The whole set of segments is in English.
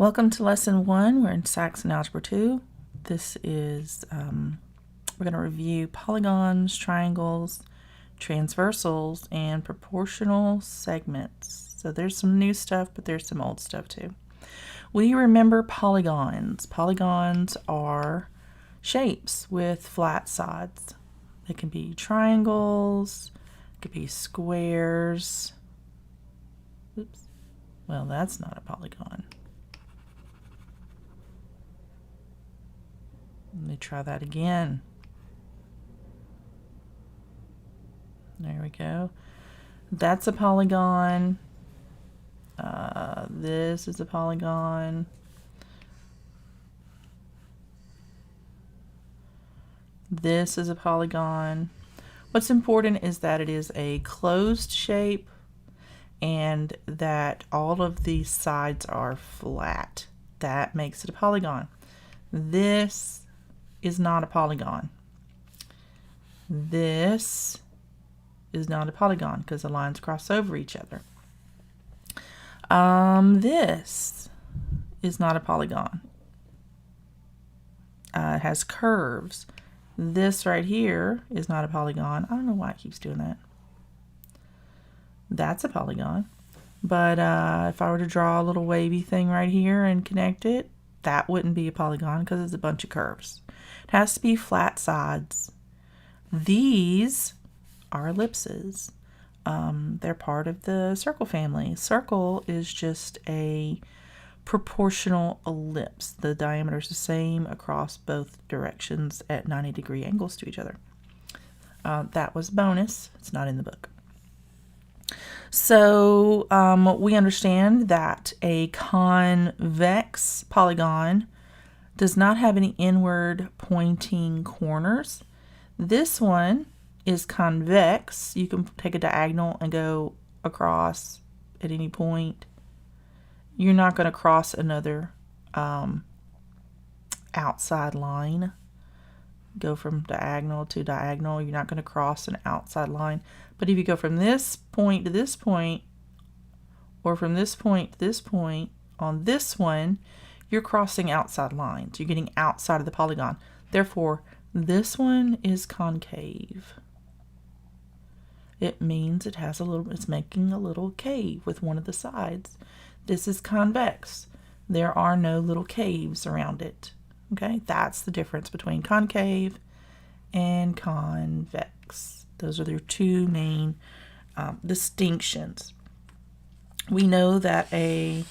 Welcome to Lesson 1. We're in Saxon Algebra 2. This is, we're going to review polygons, triangles, transversals, and proportional segments. So there's some new stuff, but there's some old stuff too. Will you remember polygons? Polygons are shapes with flat sides. They can be triangles, it could be squares. Oops. Well, that's not a polygon. Let me try that again. There we go. That's a polygon. This is a polygon. This is a polygon. What's important is that it is a closed shape and that all of these sides are flat. That makes it a polygon. This is not a polygon. This is not a polygon because the lines cross over each other. This is not a polygon. It has curves. This right here is not a polygon. I don't know why it keeps doing that. That's a polygon. But if I were to draw a little wavy thing right here and connect it, that wouldn't be a polygon because it's a bunch of curves. It has to be flat sides. These are ellipses. They're part of the circle family. Circle is just a proportional ellipse. The diameter is the same across both directions at 90-degree angles to each other. That was bonus. It's not in the book. So we understand that a convex polygon does not have any inward pointing corners. This one is convex. You can take a diagonal and go across at any point. You're not going to cross another outside line. Go from diagonal to diagonal. You're not going to cross an outside line. But if you go from this point to this point, or from this point to this point, on this one, you're crossing outside lines. You're getting outside of the polygon. Therefore, this one is concave. It means it has a little, it's making a little cave with one of the sides. This is convex. There are no little caves around it. Okay, that's the difference between concave and convex. Those are their two main distinctions. We know that a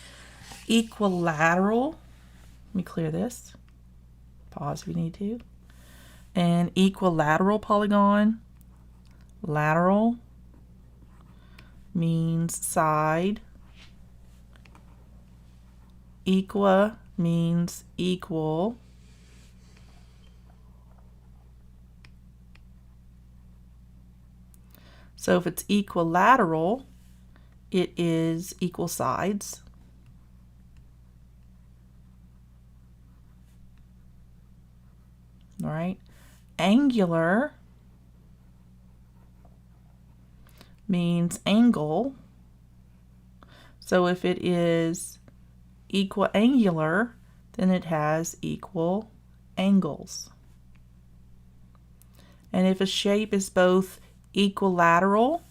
equilateral, let me clear this, pause if you need to, an equilateral polygon, lateral means side, equa means equal, so if it's equilateral, it is equal sides. All right. Angular means angle. So if it is equiangular, then it has equal angles. And if a shape is both equilateral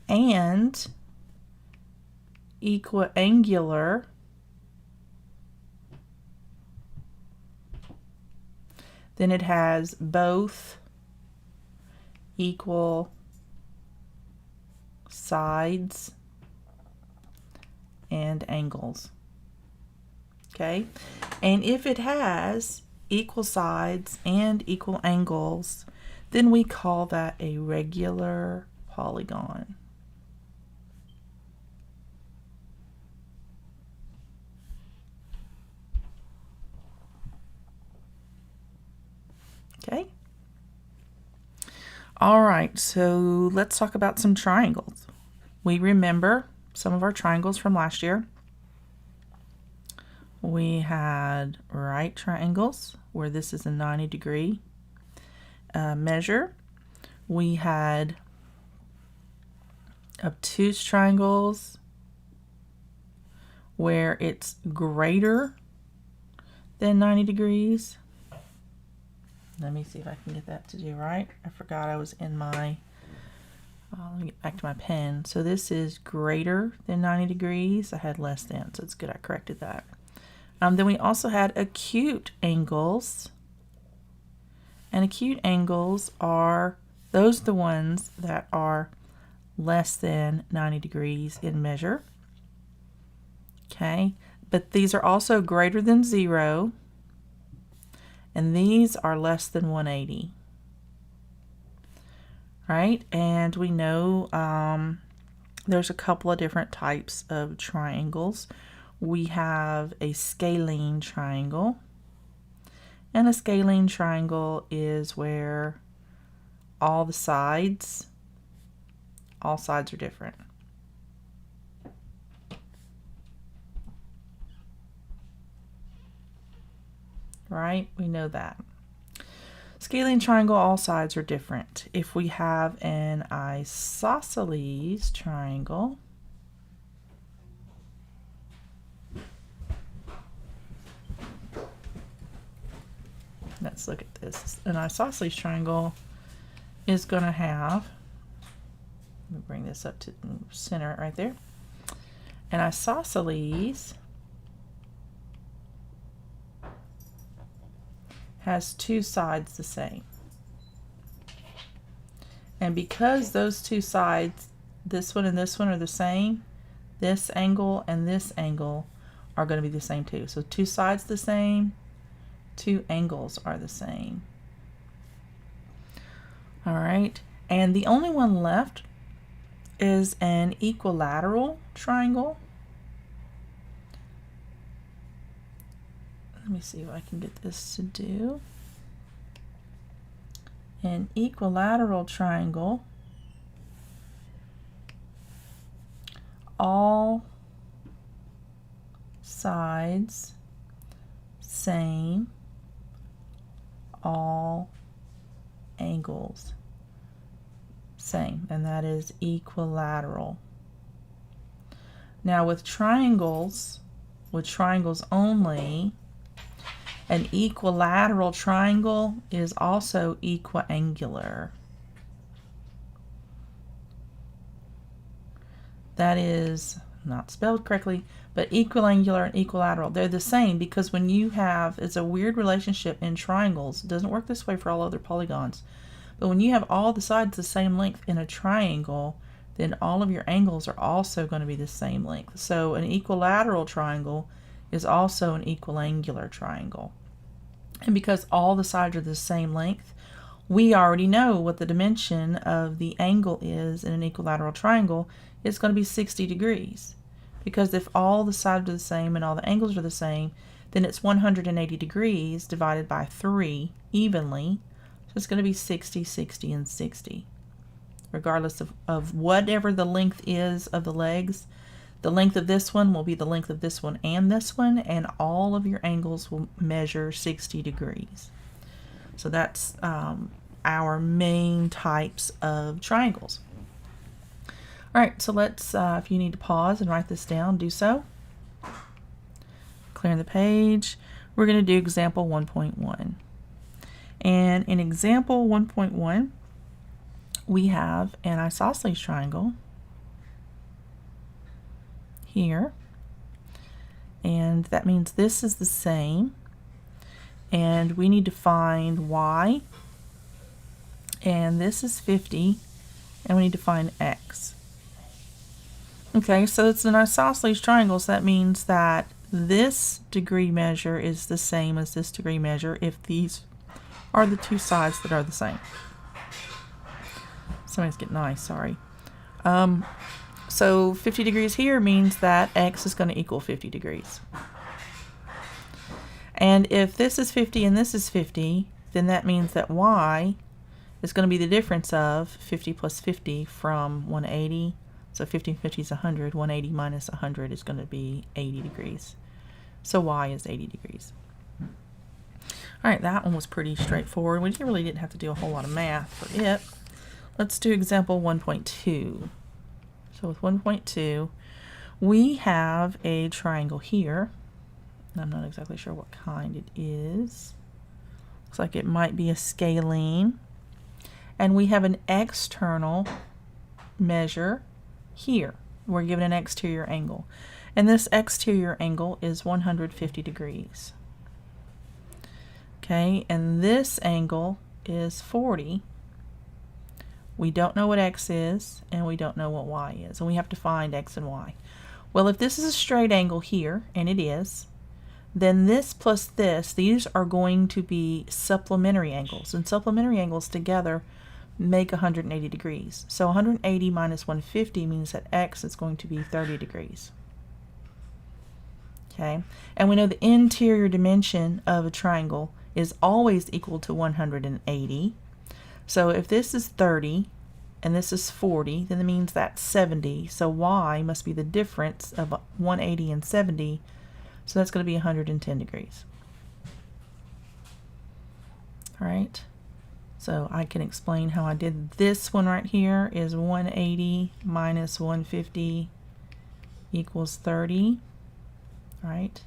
and equiangular, then it has both equal sides and angles. Okay, and if it has equal sides and equal angles, then we call that a regular polygon. Okay. All right, so let's talk about some triangles. We remember some of our triangles from last year. We had right triangles, where this is a 90-degree measure. We had obtuse triangles where it's greater than 90 degrees. Let me see if I can get that to do right. I forgot I was in my, let me get back to my pen. So this is greater than 90 degrees. I had less than, so it's good I corrected that. Then we also had acute angles. And acute angles are, those are the ones that are less than 90 degrees in measure. Okay, but these are also greater than 0. And these are less than 180. Right, and we know there's a couple of different types of triangles. We have a scalene triangle. And a scalene triangle is where all sides are different. Right? We know that. Scalene triangle, all sides are different. If we have an isosceles triangle, let's look at this. An isosceles triangle is going to have, let me bring this up to the center right there. An isosceles has two sides the same. And because those two sides, this one and this one, are the same, this angle and this angle are going to be the same too. So two sides the same, two angles are the same. All right, and the only one left is an equilateral triangle. Let me see if I can get this to do. An equilateral triangle, all sides same, all angles same, and that is equilateral. Now with triangles only, an equilateral triangle is also equiangular. That is not spelled correctly, but equiangular and equilateral, they're the same, because when you have, it's a weird relationship in triangles. It doesn't work this way for all other polygons. But when you have all the sides the same length in a triangle, then all of your angles are also going to be the same length. So an equilateral triangle is also an equiangular triangle. And because all the sides are the same length, we already know what the dimension of the angle is in an equilateral triangle. It's going to be 60 degrees. Because if all the sides are the same and all the angles are the same, then it's 180 degrees divided by 3 evenly. So it's going to be 60, 60, and 60. Regardless of whatever the length is of the legs, the length of this one will be the length of this one, and all of your angles will measure 60 degrees. So that's our main types of triangles. All right, so let's, if you need to pause and write this down, do so. Clearing the page. We're going to do example 1.1. And in example 1.1, we have an isosceles triangle here, and that means this is the same, and we need to find y, and this is 50, and we need to find x. Okay, so it's an isosceles triangle, so that means that this degree measure is the same as this degree measure if these are the two sides that are the same. Somebody's getting nice, sorry. So 50 degrees here means that x is going to equal 50 degrees. And if this is 50 and this is 50, then that means that y is going to be the difference of 50 plus 50 from 180. So 50 and 50 is 100. 180 minus 100 is going to be 80 degrees. So y is 80 degrees. All right, that one was pretty straightforward. We really didn't have to do a whole lot of math for it. Let's do example 1.2. So with 1.2, we have a triangle here. I'm not exactly sure what kind it is. Looks like it might be a scalene. And we have an external measure here. We're given an exterior angle. And this exterior angle is 150 degrees. Okay, and this angle is 40. We don't know what x is, and we don't know what y is, and we have to find x and y. Well, if this is a straight angle here, and it is, then this plus this, these are going to be supplementary angles, and supplementary angles together make 180 degrees. So 180 minus 150 means that x is going to be 30 degrees. Okay, and we know the interior dimension of a triangle is always equal to 180. So if this is 30 and this is 40, then it means that's 70. So y must be the difference of 180 and 70. So that's going to be 110 degrees. All right. So I can explain how I did this one right here is 180 minus 150 equals 30. All right.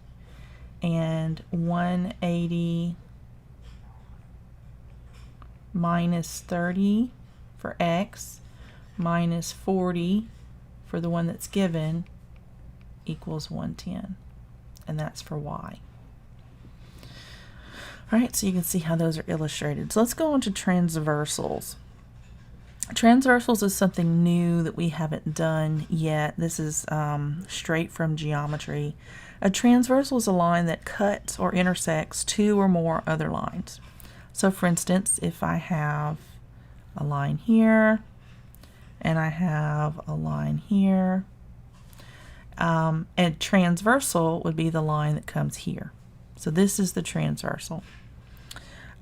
And 180 minus 30 for x minus 40 for the one that's given equals 110, and that's for y. All right, so you can see how those are illustrated. So let's go on to transversals. Transversals is something new that we haven't done yet. This is straight from geometry. A transversal is a line that cuts or intersects two or more other lines. So for instance, if I have a line here and I have a line here, and transversal would be the line that comes here. So this is the transversal.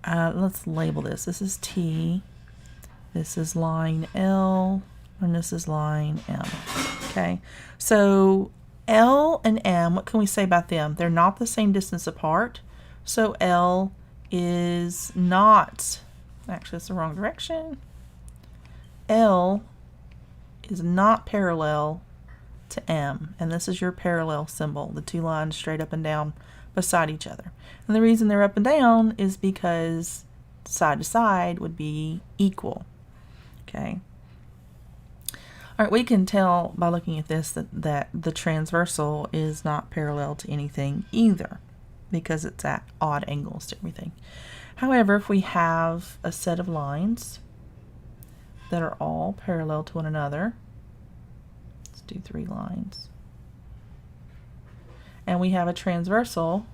Let's label this. This is T, this is line L, and this is line M. Okay, so L and M, what can we say about them? They're not the same distance apart. So L is not, actually that's the wrong direction. L is not parallel to M, and this is your parallel symbol, the two lines straight up and down beside each other. And the reason they're up and down is because side to side would be equal. Okay. All right, we can tell by looking at this that the transversal is not parallel to anything either, because it's at odd angles to everything. However, if we have a set of lines that are all parallel to one another, let's do 3 lines, and we have a transversal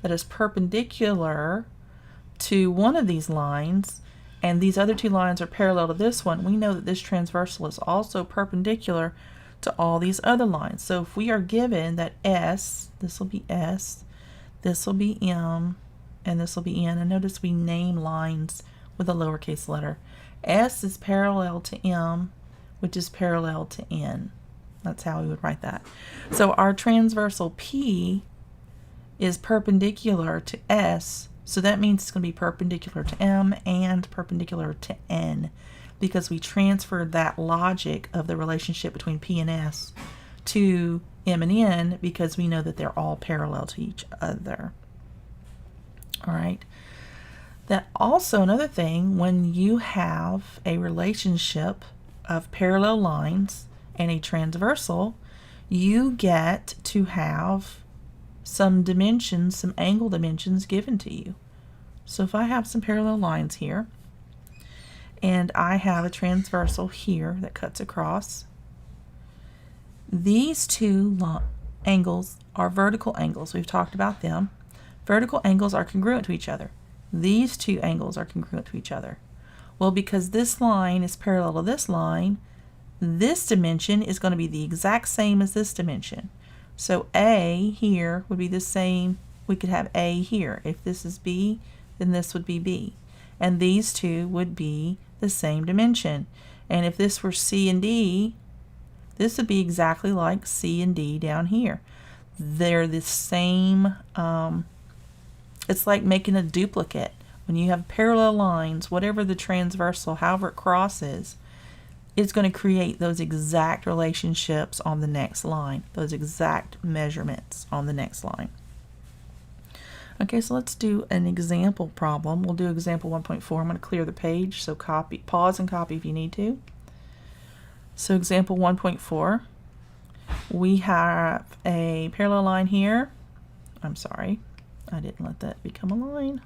that is perpendicular to one of these lines, and these other 2 lines are parallel to this one, we know that this transversal is also perpendicular to all these other lines. So if we are given that S, this will be S, this will be M, and this will be N, and notice we name lines with a lowercase letter. S is parallel to M, which is parallel to N. That's how we would write that. So our transversal P is perpendicular to S, so that means it's going to be perpendicular to M and perpendicular to N, because we transferred that logic of the relationship between P and S to M and N because we know that they're all parallel to each other. All right. That also, another thing, when you have a relationship of parallel lines and a transversal, you get to have some dimensions, some angle dimensions given to you. So if I have some parallel lines here, and I have a transversal here that cuts across, these 2 angles are vertical angles. We've talked about them. Vertical angles are congruent to each other. These 2 angles are congruent to each other. Well, because this line is parallel to this line, this dimension is going to be the exact same as this dimension. So A here would be the same. We could have A here. If this is B, then this would be B. And these 2 would be the same dimension. And if this were C and D, this would be exactly like C and D down here. They're the same. It's like making a duplicate. When you have parallel lines, whatever the transversal, however it crosses, it's going to create those exact relationships on the next line, those exact measurements on the next line. Okay, so let's do an example problem. We'll do example 1.4. I'm going to clear the page, so pause and copy if you need to. So example 1.4, we have a parallel line here. I'm sorry, I didn't let that become a line.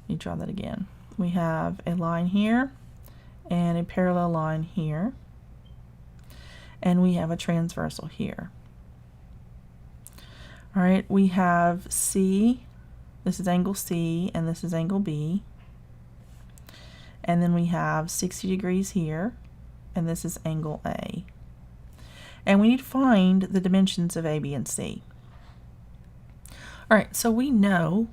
Let me draw that again. We have a line here and a parallel line here, and we have a transversal here. All right, we have C, this is angle C, and this is angle B. And then we have 60 degrees here, and this is angle A. And we need to find the dimensions of A, B, and C. All right, so we know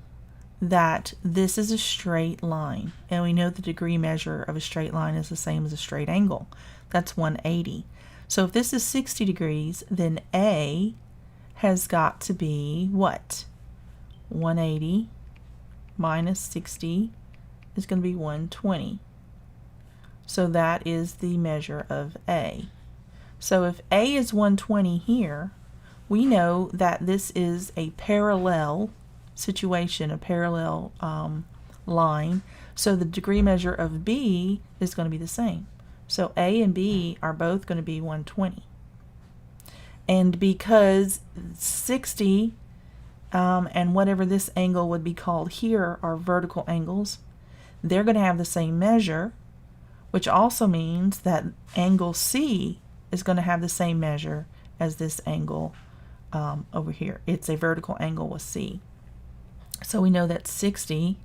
that this is a straight line, and we know the degree measure of a straight line is the same as a straight angle. That's 180. So if this is 60 degrees, then A has got to be what? 180 minus 60 is going to be 120. So that is the measure of A. So if A is 120 here, we know that this is a parallel situation, a parallel line. So the degree measure of B is going to be the same. So A and B are both going to be 120. And because 60 and whatever this angle would be called here are vertical angles, they're going to have the same measure, which also means that angle C is going to have the same measure as this angle over here. It's a vertical angle with C. So we know that 60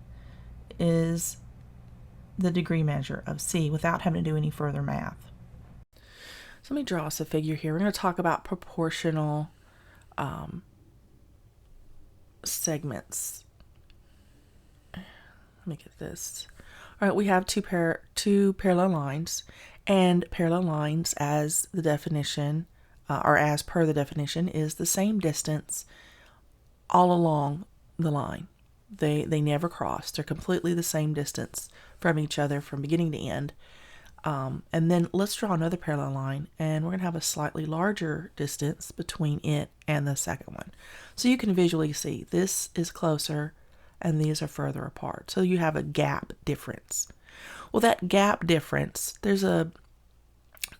is the degree measure of C without having to do any further math. So let me draw us a figure here. We're going to talk about proportional segments. Let me get this. All right, we have two parallel lines, and parallel lines, as the definition, or as per the definition, is the same distance all along the line. They never cross. They're completely the same distance from each other from beginning to end. And then let's draw another parallel line, and we're going to have a slightly larger distance between it and the second one. So you can visually see this is closer and these are further apart. So you have a gap difference. Well, that gap difference, there's a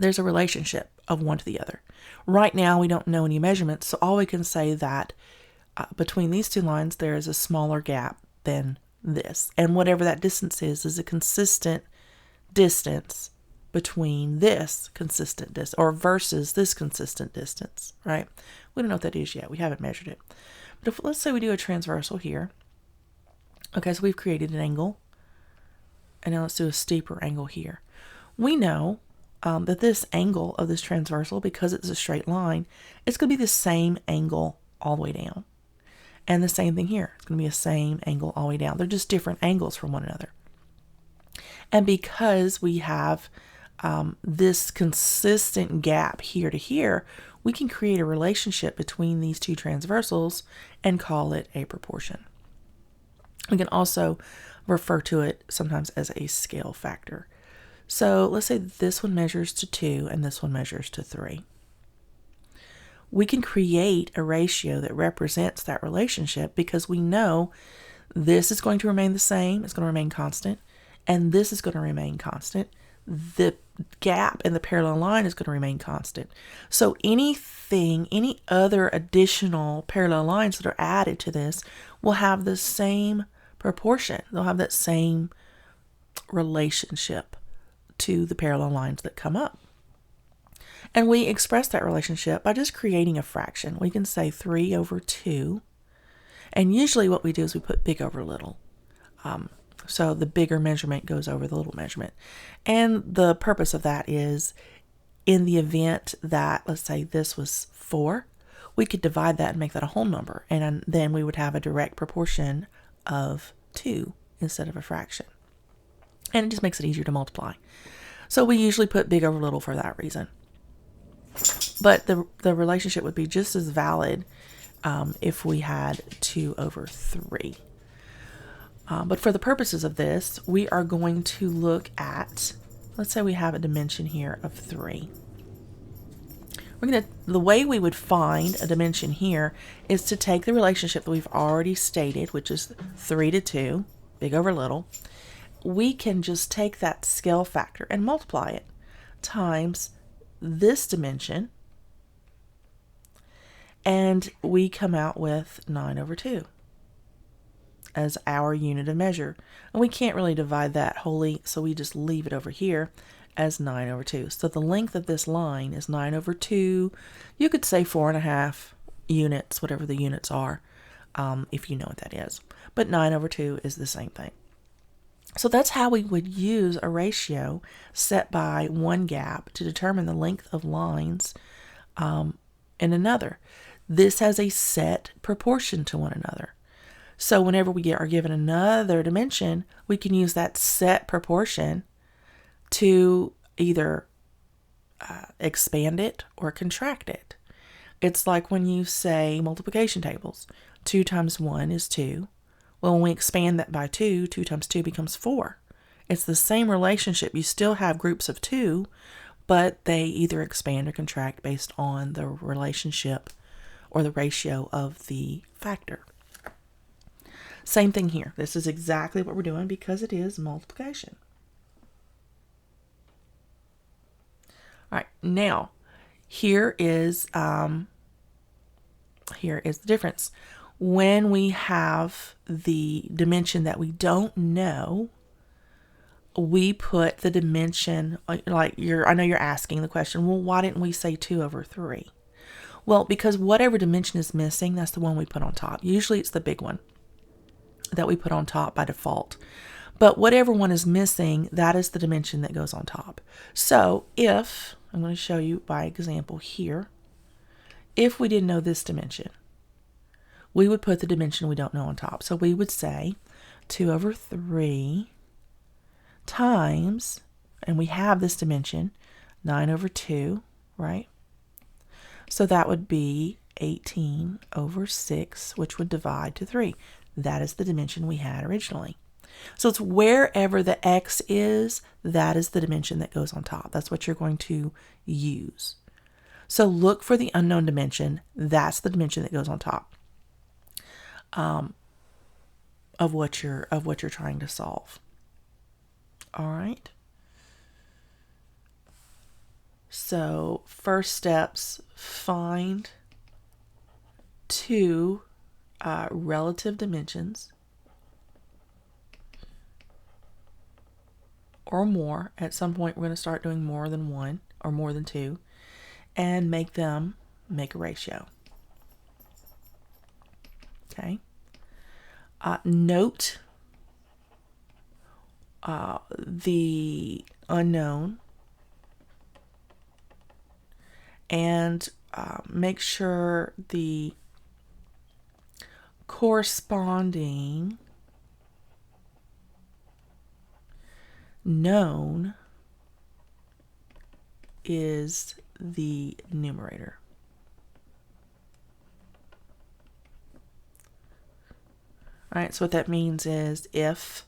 relationship of one to the other. Right now we don't know any measurements, so all we can say that between these two lines there is a smaller gap than this. And whatever that distance is a consistent distance between this consistent distance or versus this consistent distance, right? We don't know what that is yet. We haven't measured it. But if let's say we do a transversal here. Okay, so we've created an angle. And now let's do a steeper angle here. We know that this angle of this transversal, because it's a straight line, it's going to be the same angle all the way down. And the same thing here. It's going to be the same angle all the way down. They're just different angles from one another. And because we have this consistent gap here to here, we can create a relationship between these two transversals and call it a proportion. We can also refer to it sometimes as a scale factor. So let's say this one measures to 2 and this one measures to 3. We can create a ratio that represents that relationship because we know this is going to remain the same, it's going to remain constant, and this is going to remain constant. The gap in the parallel line is going to remain constant. So any other additional parallel lines that are added to this will have the same proportion. They'll have that same relationship to the parallel lines that come up. And we express that relationship by just creating a fraction. We can say 3 over 2. And usually what we do is we put big over little. So the bigger measurement goes over the little measurement. And the purpose of that is in the event that, let's say this was 4, we could divide that and make that a whole number. And then we would have a direct proportion of 2 instead of a fraction. And it just makes it easier to multiply. So we usually put big over little for that reason. But the relationship would be just as valid if we had 2 over 3. But for the purposes of this, we are going to look at let's say we have a dimension here of 3. The way we would find a dimension here is to take the relationship that we've already stated, which is 3 to 2, big over little. We can just take that scale factor and multiply it times this dimension, and we come out with 9 over 2 as our unit of measure. And we can't really divide that wholly, so we just leave it over here as 9 over 2. So the length of this line is 9 over 2. You could say 4.5 units, whatever the units are, if you know what that is. But 9 over 2 is the same thing. So that's how we would use a ratio set by one gap to determine the length of lines in another. This has a set proportion to one another. So whenever we are given another dimension, we can use that set proportion to either expand it or contract it. It's like when you say multiplication tables. 2 times 1 is 2. Well, when we expand that by 2, 2 times 2 becomes 4. It's the same relationship. You still have groups of 2, but they either expand or contract based on the relationship or the ratio of the factor. Same thing here. This is exactly what we're doing because it is multiplication. All right, now here is the difference. When we have the dimension that we don't know, we put the dimension, I know you're asking the question, well, why didn't we say 2 over 3? Well, because whatever dimension is missing, that's the one we put on top. Usually it's the big one that we put on top by default. But whatever one is missing, that is the dimension that goes on top. So if, I'm going to show you by example here, if we didn't know this dimension, we would put the dimension we don't know on top. So we would say 2 over 3 times, and we have this dimension, 9 over 2, right? So that would be 18 over 6, which would divide to 3. That is the dimension we had originally. So it's wherever the x is, that is the dimension that goes on top. That's what you're going to use. So look for the unknown dimension. That's the dimension that goes on top of what you're trying to solve. All right. So first steps, find 2 relative dimensions or more. At some point we're going to start doing more than 1 or more than 2 and make a ratio. Okay. Note the unknown and make sure the corresponding known is the numerator. All right, so what that means is if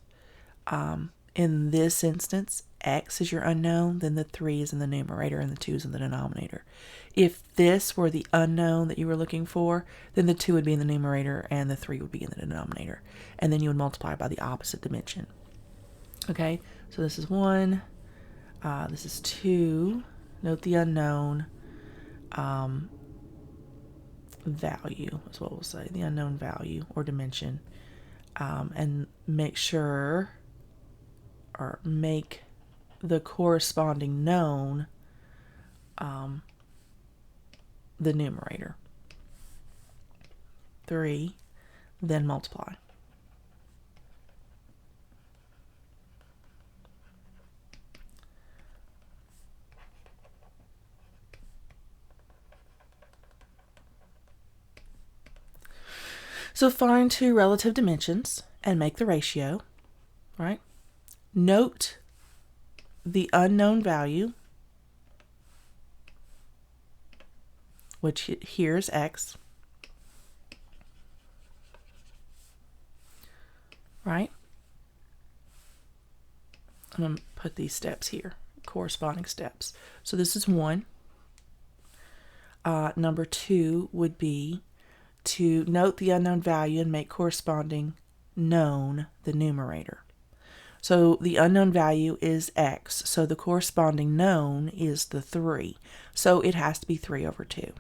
in this instance x is your unknown, then the 3 is in the numerator and the 2 is in the denominator. If this were the unknown that you were looking for, then the 2 would be in the numerator and the 3 would be in the denominator. And then you would multiply by the opposite dimension. Okay, so this is 1, this is 2. Note the unknown value is what we'll say, the unknown value or dimension. And make sure, or make the corresponding known the numerator. 3, then multiply. So find 2 relative dimensions and make the ratio, right? Note the unknown value, which here is x, right? I'm going to put these steps here. corresponding steps. So this is 1. Number 2 would be to note the unknown value and make corresponding known the numerator. So the unknown value is x, so the corresponding known is the 3. So it has to be 3 over 2.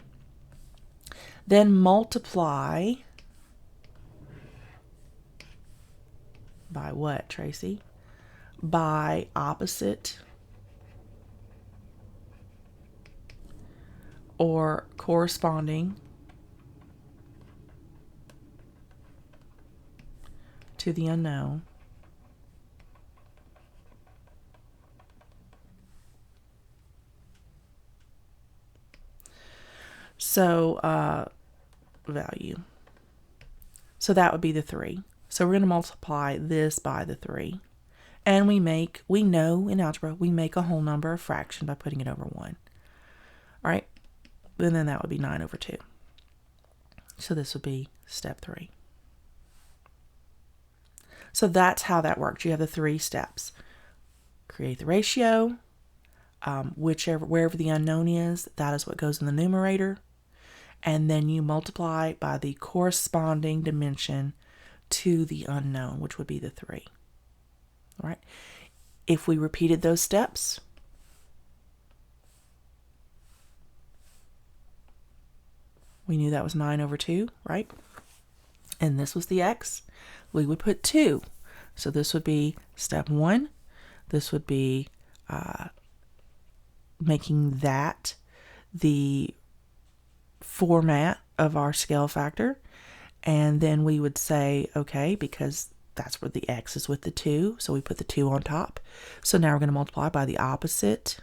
Then multiply by what, Tracy? By opposite or corresponding to the unknown. So value. So that would be the 3. So we're going to multiply this by the 3. And we know in algebra, we make a whole number, a fraction, by putting it over 1. All right? And then that would be 9 over 2. So this would be step 3. So that's how that works. You have the 3 steps. Create the ratio. Wherever the unknown is, that is what goes in the numerator. And then you multiply by the corresponding dimension to the unknown, which would be the 3. All right. If we repeated those steps, we knew that was 9 over 2, right? And this was the x. We would put 2. So this would be step 1. This would be making that the format of our scale factor. And then we would say, okay, because that's where the x is with the 2, so we put the 2 on top. So now we're going to multiply by the opposite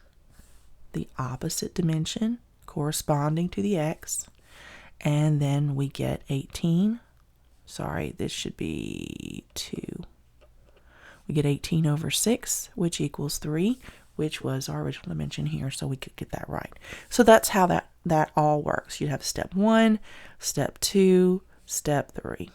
dimension corresponding to the x. And then we get 18. Sorry, this should be 2. We get 18 over 6, which equals 3, which was our original dimension here, so we could get that right. So that's how that all works. You'd have step 1, step 2, step 3.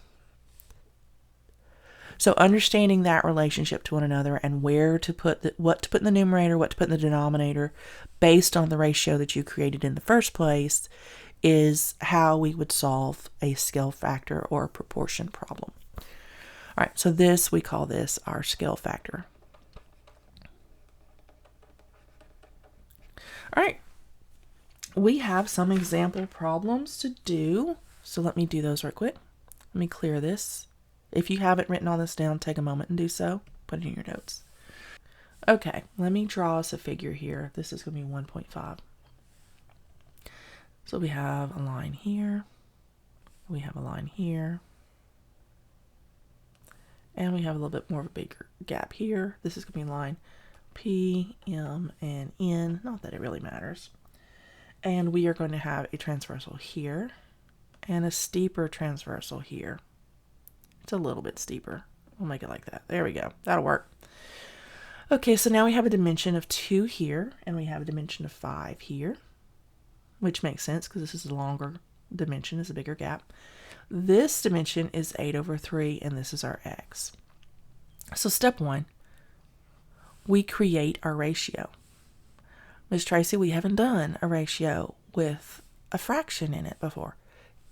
So understanding that relationship to one another and where to put what to put in the numerator, what to put in the denominator, based on the ratio that you created in the first place, is how we would solve a scale factor or a proportion problem. All right, so we call this our scale factor. All right, we have some example problems to do. So let me do those right quick. Let me clear this. If you haven't written all this down, take a moment and do so. Put it in your notes. Okay, let me draw us a figure here. This is going to be 1.5. So we have a line here. We have a line here. And we have a little bit more of a bigger gap here. This is going to be line P, M, and N. Not that it really matters. And we are going to have a transversal here and a steeper transversal here. It's a little bit steeper. We'll make it like that. There we go. That'll work. Okay, so now we have a dimension of 2 here, and we have a dimension of 5 here, which makes sense because this is a longer dimension, is a bigger gap. This dimension is 8 over 3, and this is our x. So step 1, we create our ratio. Ms. Tracy, we haven't done a ratio with a fraction in it before.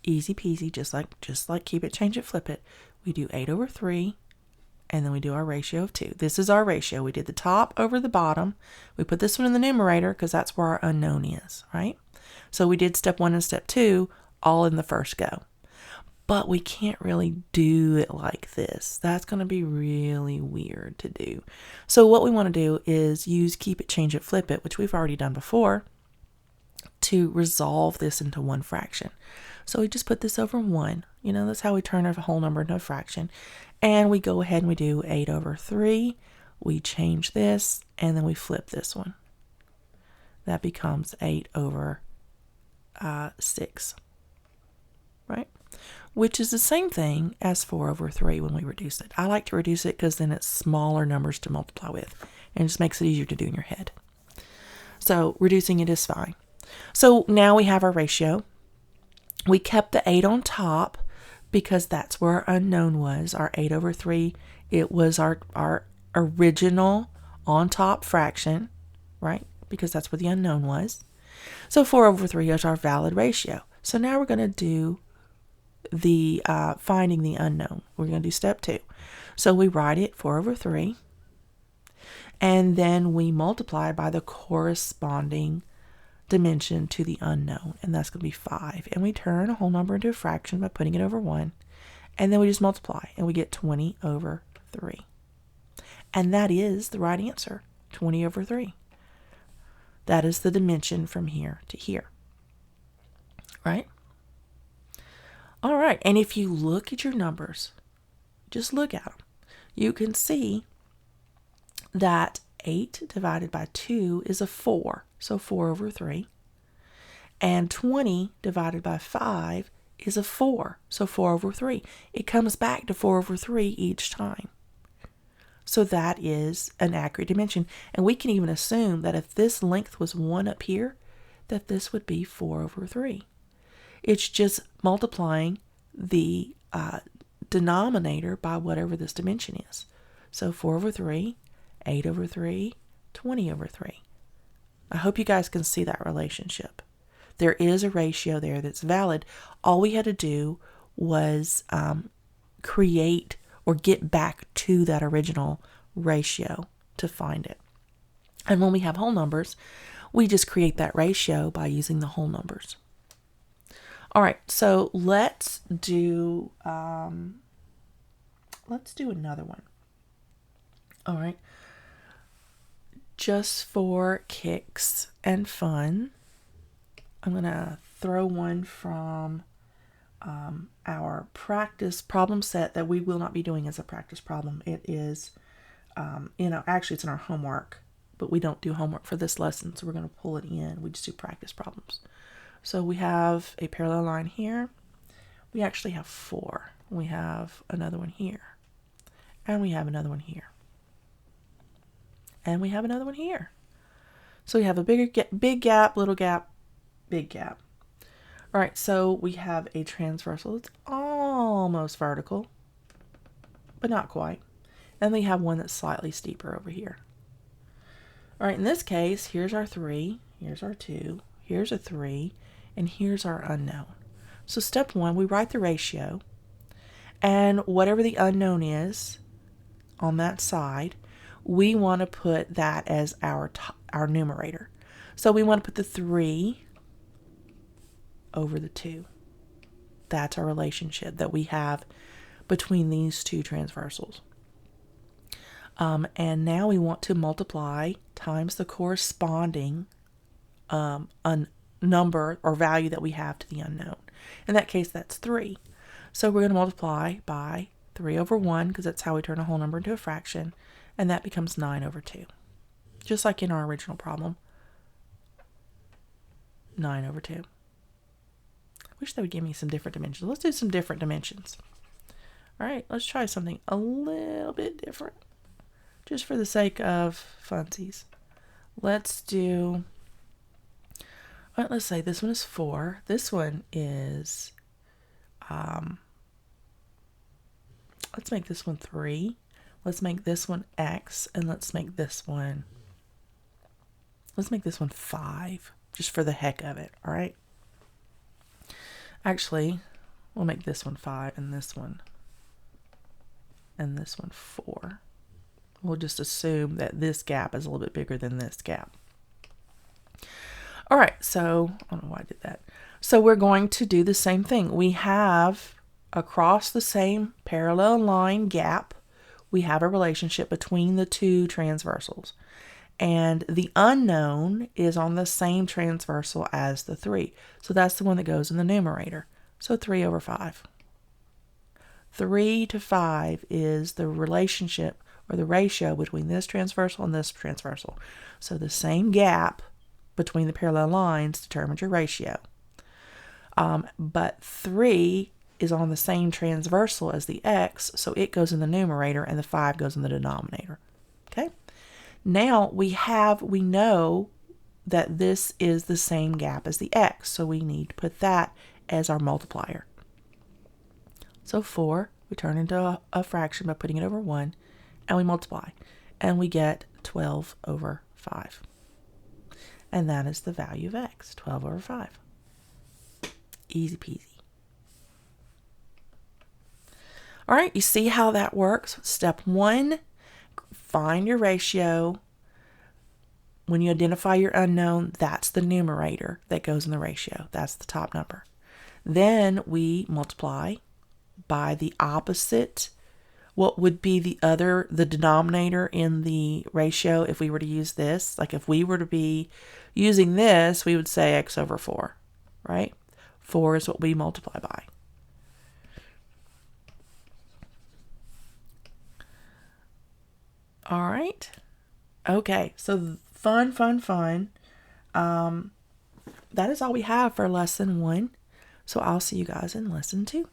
Easy peasy, just like keep it, change it, flip it. We do 8 over 3, and then we do our ratio of 2. This is our ratio. We did the top over the bottom. We put this one in the numerator because that's where our unknown is, right? So we did step 1 and step 2 all in the first go. But we can't really do it like this. That's going to be really weird to do. So what we want to do is use keep it, change it, flip it, which we've already done before, to resolve this into one fraction. So we just put this over 1. You know, that's how we turn a whole number into a fraction. And we go ahead and we do 8 over 3. We change this, and then we flip this one. That becomes 8 over 6, right? Which is the same thing as 4 over 3 when we reduce it. I like to reduce it because then it's smaller numbers to multiply with, and it just makes it easier to do in your head. So reducing it is fine. So now we have our ratio. We kept the 8 on top because that's where our unknown was, our 8 over 3. It was our original on top fraction, right? Because that's where the unknown was. So 4 over 3 is our valid ratio. So now we're going to do the finding the unknown. We're going to do step 2. So we write it 4 over 3, and then we multiply by the corresponding dimension to the unknown, and that's going to be 5. And we turn a whole number into a fraction by putting it over 1, and then we just multiply, and we get 20 over 3. And that is the right answer, 20 over 3. That is the dimension from here to here, right? All right, and if you look at your numbers, just look at them, you can see that 8 divided by 2 is a 4, so 4 over 3. And 20 divided by 5 is a 4, so 4 over 3. It comes back to 4 over 3 each time. So that is an accurate dimension. And we can even assume that if this length was 1 up here, that this would be 4 over 3. It's just multiplying the denominator by whatever this dimension is. So 4 over 3, 8 over 3, 20 over 3. I hope you guys can see that relationship. There is a ratio there that's valid. All we had to do was create or get back to that original ratio to find it. And when we have whole numbers, we just create that ratio by using the whole numbers. All right, so let's do another one. All right. Just for kicks and fun, I'm going to throw one from our practice problem set that we will not be doing as a practice problem. It is, actually it's in our homework, but we don't do homework for this lesson, so we're going to pull it in. We just do practice problems. So we have a parallel line here. We actually have 4. We have another one here. And we have another one here. And we have another one here. So we have a big gap, little gap, big gap. All right, so we have a transversal that's almost vertical, but not quite. And we have one that's slightly steeper over here. All right, in this case, here's our 3, here's our 2, here's a 3, and here's our unknown. So step 1, we write the ratio, and whatever the unknown is on that side, we want to put that as our numerator. So we want to put the 3 over the 2. That's our relationship that we have between these two transversals. And now we want to multiply times the corresponding number or value that we have to the unknown. In that case, that's 3. So we're going to multiply by 3 over 1, because that's how we turn a whole number into a fraction, and that becomes 9 over 2. Just like in our original problem, 9 over 2. Wish they would give me some different dimensions. Let's do some different dimensions. All right, let's try something a little bit different, just for the sake of funsies. Let's do, all right, let's say this one is 4. This one is, let's make this one 3. Let's make this one X, and let's make this one 5, just for the heck of it, all right? Actually, we'll make this one 5, and this one 4. We'll just assume that this gap is a little bit bigger than this gap. All right, so I don't know why I did that. So we're going to do the same thing. We have, across the same parallel line gap, we have a relationship between the two transversals. And the unknown is on the same transversal as the 3. So that's the one that goes in the numerator. So 3 over 5. 3 to 5 is the relationship or the ratio between this transversal and this transversal. So the same gap between the parallel lines determines your ratio. But 3 is on the same transversal as the X, so it goes in the numerator and the 5 goes in the denominator. Okay? Now we know that this is the same gap as the X, so we need to put that as our multiplier. So 4, we turn into a fraction by putting it over 1, and we multiply, and we get 12 over 5. And that is the value of x, 12 over 5. Easy peasy. All right, you see how that works? Step 1, find your ratio. When you identify your unknown, that's the numerator that goes in the ratio. That's the top number. Then we multiply by the opposite. What would be the denominator in the ratio if we were to use this? Like if we were to be using this, we would say x over 4, right? 4 is what we multiply by. All right. Okay, so fun. That is all we have for lesson 1. So I'll see you guys in lesson 2.